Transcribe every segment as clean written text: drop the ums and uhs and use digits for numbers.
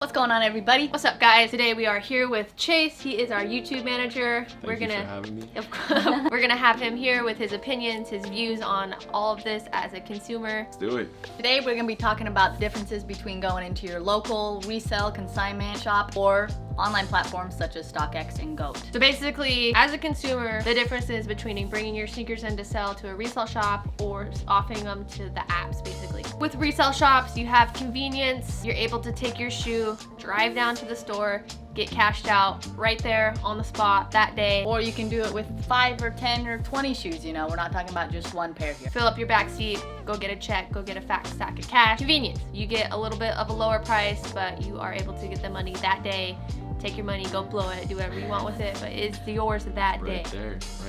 What's going on, everybody? What's up, guys? Today we are here with Chase. He is our YouTube manager. Thank you for having me. We're gonna have him here with his opinions, his views on all of this as a consumer. Let's do it. Today we're gonna be talking about the differences between going into your local resale consignment shop or online platforms such as StockX and GOAT. So basically, as a consumer, the difference is between bringing your sneakers in to sell to a resale shop or offering them to the apps, basically. With resale shops, you have convenience. You're able to take your shoe, drive down to the store, get cashed out right there on the spot that day. Or you can do it with 5 or 10 or 20 shoes, you know, we're not talking about just one pair here. Fill up your back seat, go get a check, go get a fat stack of cash. Convenience. You get a little bit of a lower price, but you are able to get the money that day. Take your money, go blow it, do whatever you want with it, but it's yours that day.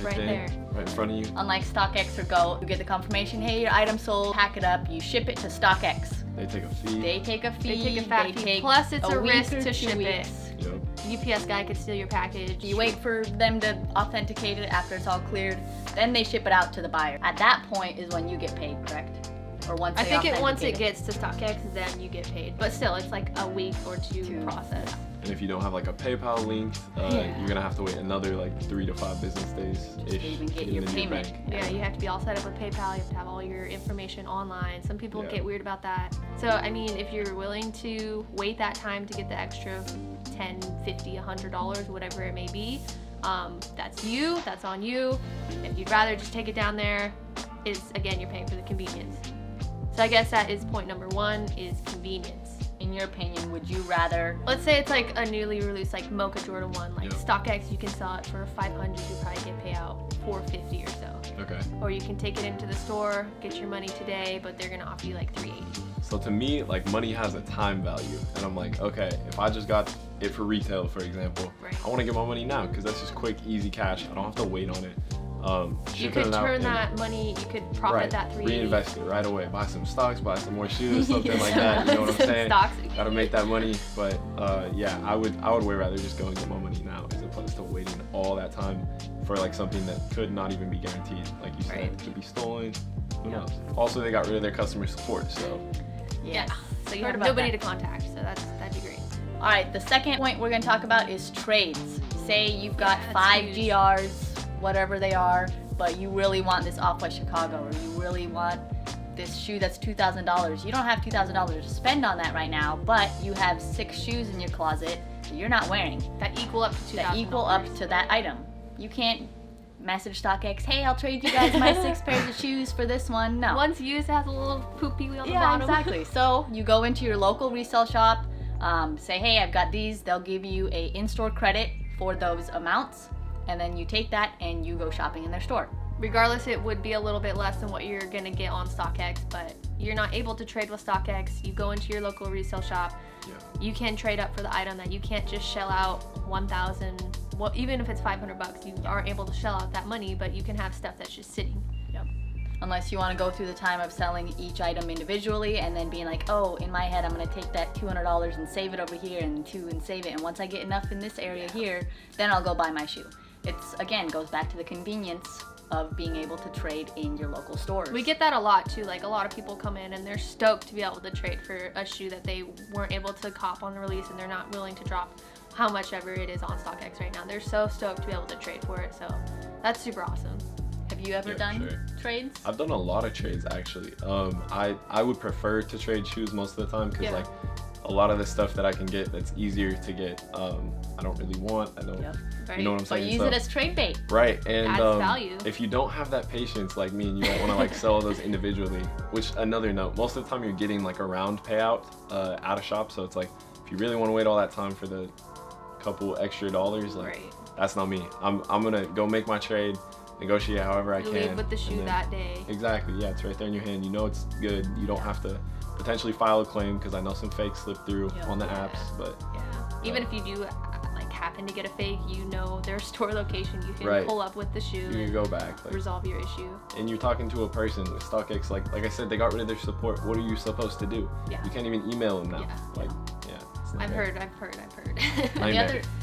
Right there. Right in front of you. Unlike StockX or GOAT, you get the confirmation, hey, your item sold, pack it up, you ship it to StockX. They take a fee. They take a fee. They take a fat fee. Plus, it's a risk to ship it. Yep. UPS guy could steal your package. You wait for them to authenticate it after it's all cleared, then they ship it out to the buyer. At that point is when you get paid, correct? Or once I they think once it authenticate gets to StockX, then you get paid. But still, it's like a week or two process. And if you don't have like a PayPal link, you're gonna have to wait another like 3 to 5 business days to even get your payment. Yeah, you have to be all set up with PayPal. You have to have all your information online. Some people get weird about that. So, I mean, if you're willing to wait that time to get the extra $10, $50, $100, whatever it may be, that's you. That's on you. If you'd rather just take it down there, again, you're paying for the convenience. So I guess that is point number one, is convenience. In your opinion, would you rather... Let's say it's like a newly released like Mocha Jordan 1, like StockX, you can sell it for $500, you probably get payout $450 or so. Okay. Or you can take it into the store, get your money today, but they're gonna offer you like $380. So to me, like, money has a time value, and I'm like, okay, if I just got it for retail, for example, I want to get my money now because that's just quick, easy cash. I don't have to wait on it. You could turn that money, you could profit that $380. Reinvest it right away. Buy some stocks, buy some more shoes, something like that. You know what I'm saying? Stocks. Gotta make that money. But yeah, I would way rather just go and get my money now as opposed to waiting all that time for like something that could not even be guaranteed. Like you said, it could be stolen. Who knows? Also, they got rid of their customer support, so. Yeah. So you have nobody to contact. So that'd be great. All right, the second point we're gonna talk about is trades. Say you've got 5 GRs, whatever they are, but you really want this Off-White Chicago, or you really want this shoe that's $2,000. You don't have $2,000 to spend on that right now, but you have 6 shoes in your closet that you're not wearing. That equal up to $2,000. That equal up to that item. You can't message StockX, hey, I'll trade you guys my 6 pairs of shoes for this one. No. Once used, it has a little poopy wheel on the bottom. Yeah, exactly. So you go into your local resale shop, say, hey, I've got these. They'll give you a in-store credit for those amounts. And then you take that and you go shopping in their store. Regardless, it would be a little bit less than what you're gonna get on StockX, but you're not able to trade with StockX. You go into your local resale shop. You can trade up for the item that you can't just shell out $1,000. Well, even if it's $500, you aren't able to shell out that money, but you can have stuff that's just sitting. Unless you want to go through the time of selling each item individually and then being like, oh, in my head, I'm going to take that $200 and save it over here and save it. And once I get enough in this area here, then I'll go buy my shoe. It's, again, goes back to the convenience of being able to trade in your local stores. We get that a lot too. Like, a lot of people come in and they're stoked to be able to trade for a shoe that they weren't able to cop on the release, and they're not willing to drop how much ever it is on StockX right now. They're so stoked to be able to trade for it. So that's super awesome. Have you ever done trades? I've done a lot of trades, actually. I would prefer to trade shoes most of the time because like a lot of the stuff that I can get that's easier to get, I don't really want. I don't, you know what I'm saying? But use it as trade bait. Right, and adds value. If you don't have that patience like me and you don't want to like sell those individually, which another note, most of the time you're getting like a round payout out of shop, so it's like if you really want to wait all that time for the couple extra dollars, like that's not me. I'm gonna go make my trade, negotiate however I can. Leave with the shoe that day. Exactly, yeah, it's right there in your hand. You know it's good. You don't have to potentially file a claim because I know some fakes slip through on the apps, but even if you do like happen to get a fake, you know their store location. You can pull up with the shoe. You can go back, like, resolve your issue. And you're talking to a person with StockX. Like I said, they got rid of their support. What are you supposed to do? You can't even email them now. I've heard.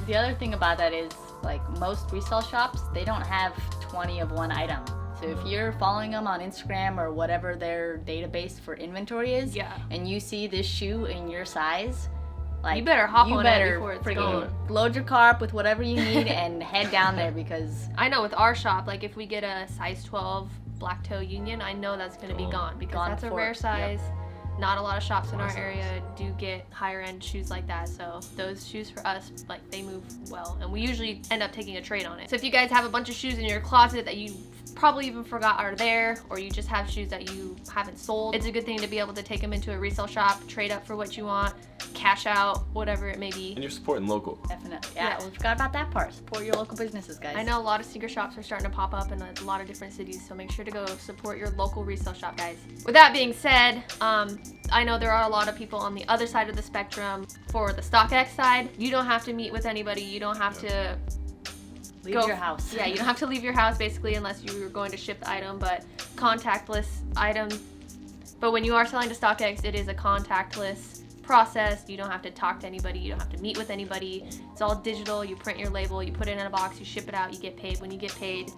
The other thing about that is, like, most resale shops, they don't have 20 of one item. So if you're following them on Instagram or whatever their database for inventory is, and you see this shoe in your size, Like, you better hop you on better it before it's freaking gone. load your car up with whatever you need and head down there, because I know with our shop, like if we get a size 12 black toe union, I know that's going to be gone because Gone that's a before. rare size. Not a lot of shops in our Awesome. area do get higher end shoes like that, so those shoes for us, like, they move well, and we usually end up taking a trade on it. So if you guys have a bunch of shoes in your closet that you probably even forgot are there, or you just have shoes that you haven't sold, it's a good thing to be able to take them into a resale shop, trade up for what you want, cash out, whatever it may be. And you're supporting local. definitely. Yeah, Yeah. we forgot about that part. Support your local businesses, guys. I know a lot of sneaker shops are starting to pop up in a lot of different cities, so make sure to go support your local resale shop, guys. With that being said, I know there are a lot of people on the other side of the spectrum. For the StockX side, you don't have to meet with anybody. You don't have to Leave go- your house. Yeah, you don't have to leave your house basically unless you were going to ship the item, but contactless items. But when you are selling to StockX, it is a contactless process. You don't have to talk to anybody. You don't have to meet with anybody. It's all digital. You print your label, you put it in a box, you ship it out, you get paid when you get paid.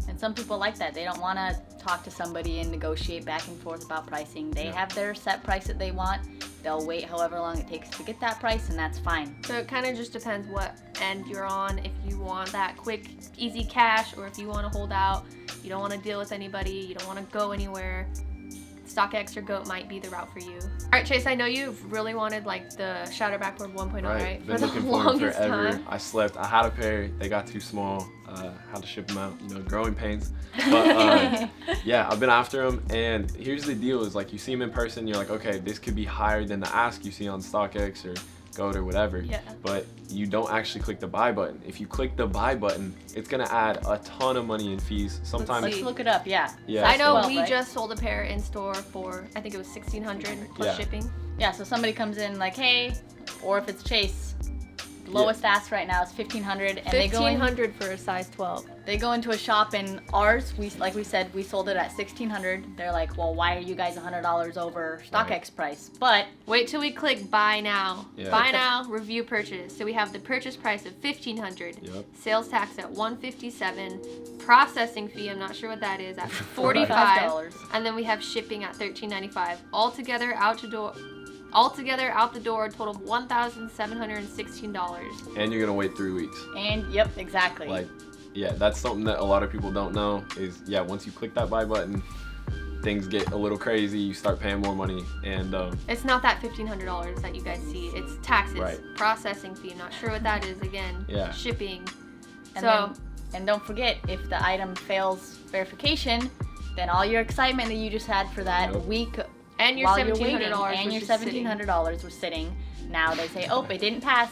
And some people like that. They don't want to talk to somebody and negotiate back and forth about pricing. They have their set price that they want. They'll wait however long it takes to get that price, and that's fine. So it kind of just depends what end you're on. If you want that quick, easy cash, or if you want to hold out, you don't want to deal with anybody, you don't want to go anywhere, StockX or GOAT might be the route for you. All right, Chase, I know you've really wanted like the Shatter Backboard 1.0, right? Been looking for them forever. I slept. I had a pair. They got too small. Had to ship them out. You know, growing pains. But yeah, I've been after them. And here's the deal: is like you see them in person, you're like, okay, this could be higher than the ask you see on StockX or GOAT or whatever. Yeah. But you don't actually click the buy button. If you click the buy button, it's gonna add a ton of money in fees. Sometimes. Let's look it up. Yeah. Yeah. I know 12, we right? just sold a pair in store for, I think it was $1,600 plus Yeah. shipping. Yeah. So somebody comes in like, hey, or if it's Chase, the lowest ask right now is $1,500, and they go in. $1,500 for a size 12. They go into a shop, and ours, like we said, we sold it at $1,600. They're like, well, why are you guys $100 over StockX price? But Wait till we click buy now. Yeah. Buy now, review purchase. So we have the purchase price of $1,500. Yep. Sales tax at $157. Processing fee, I'm not sure what that is, at $45. $45. And then we have shipping at $13.95. Altogether out the door, total of $1,716. And you're gonna wait 3 weeks. And yep, exactly. Like, yeah, that's something that a lot of people don't know is, yeah, once you click that buy button, things get a little crazy, you start paying more money, and It's not that $1,500 that you guys see. It's taxes, Right. processing fee. I'm not sure what that is. Again, Yeah. shipping. And and don't forget, if the item fails verification, then all your excitement that you just had for that Yep. week And your while you're waiting, $1,700 and was your just sitting. $1,700 was sitting. Now they say, oh, it didn't pass.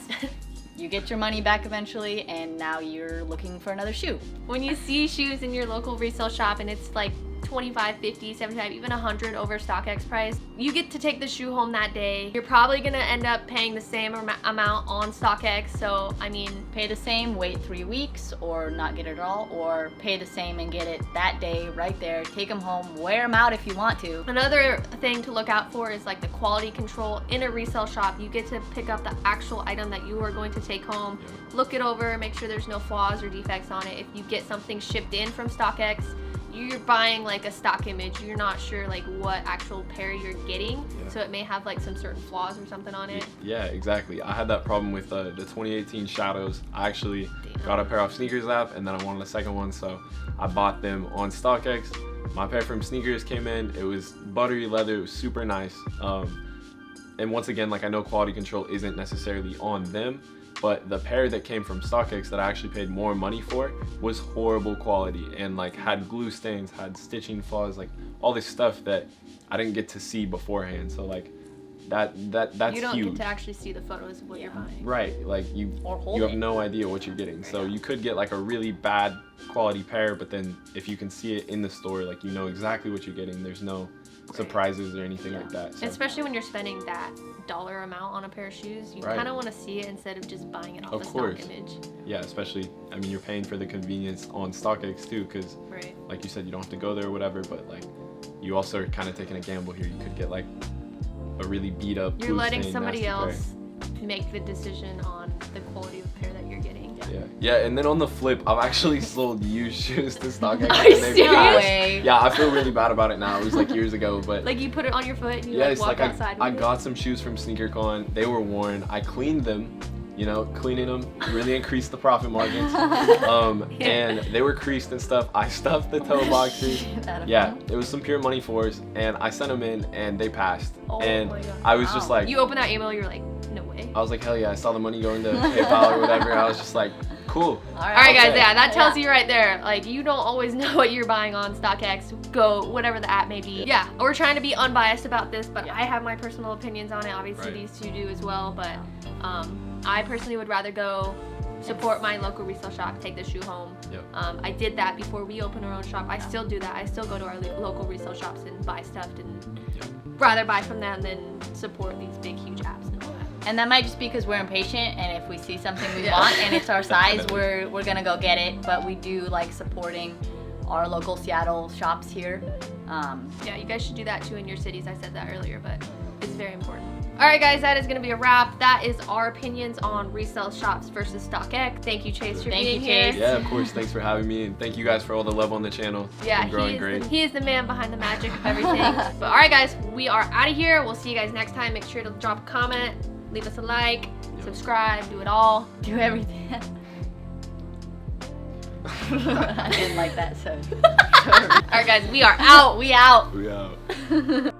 You get your money back eventually, and now you're looking for another shoe. When you see shoes in your local resale shop and it's like 25, 50, 75, even 100 over StockX price, you get to take the shoe home that day. You're probably gonna end up paying the same amount on StockX. So I mean, Pay the same, wait 3 weeks, or not get it at all, or pay the same and get it that day right there. Take them home, wear them out if you want to. another thing to look out for is like the quality control in a resale shop. You get to pick up the actual item that you are going to take home, look it over, make sure there's no flaws or defects on it. If you get something shipped in from StockX, you're buying like a stock image. You're not sure like what actual pair you're getting, Yeah. so it may have like some certain flaws or something on it. yeah, exactly. I had that problem with the 2018 Shadows. I actually got a pair off Sneakers app, and then I wanted a second one, so I bought them on StockX. My pair from Sneakers came in. It was buttery leather. It was super nice. And once again, like, I know quality control isn't necessarily on them, but the pair that came from StockX that I actually paid more money for was horrible quality and like had glue stains, had stitching flaws, like all this stuff that I didn't get to see beforehand. So like that's You don't huge. get to actually see the photos of what you're buying. Right, like you Or hold have it. no idea what you're getting. So you could get like a really bad quality pair, but then if you can see it in the store, like you know exactly what you're getting. There's no surprises or anything like that. So. Especially when you're spending that dollar amount on a pair of shoes, you Right. kind of want to see it instead of just buying it off Of a course. stock image. Yeah, especially, I mean, you're paying for the convenience on StockX too, because Right. like you said, you don't have to go there or whatever, but like you also are kind of taking a gamble here. You could get like a really beat up You're glue letting stain, somebody nasty pair. else make the decision on the quality of pair that you're getting. Yeah, and then on the flip, I've actually sold used shoes to StockX. Are you and they've serious? passed. Yeah, I feel really bad about it now. It was like years ago, but Like you put it on your foot and you yeah, like it's walk like outside I with got some shoes from SneakerCon. They were worn. I cleaned them. You know, cleaning them really increased the profit margins. And they were creased and stuff. I stuffed the toe boxes. Yeah, it was some pure money for us, and I sent them in, and they passed. And my God. I was just like, You open that email, you're like, no way. I was like, hell yeah! I saw the money going to PayPal or whatever. I was just like, cool. All right, guys, Okay. yeah, that tells you right there. Like, you don't always know what you're buying on StockX. Go, whatever the app may be. Yeah, we're trying to be unbiased about this, but I have my personal opinions on it. Obviously, Right. these two do as well, but I personally would rather go support my local resale shop, take the shoe home. Yep. I did that before we opened our own shop. I still do that. I still go to our local resale shops and buy stuff, and rather buy from them than support these big, huge apps and all that. And that might just be because we're impatient, and if we see something we want and it's our size, we're gonna go get it. But we do like supporting our local Seattle shops here. Yeah, you guys should do that too in your cities. I said that earlier, but it's very important. All right, guys, that is going to be a wrap. That is our opinions on resale shops versus StockX. Thank you, Chase, for Thank being you, here. Chase. Yeah, of course. Thanks for having me, and thank you guys for all the love on the channel. Yeah, It's been growing great. he is the man behind the magic of everything. But all right, guys, we are out of here. We'll see you guys next time. Make sure to drop a comment, leave us a like, subscribe, do it all. Do everything. I didn't like that, so. All right, guys, we are out. We out. We out.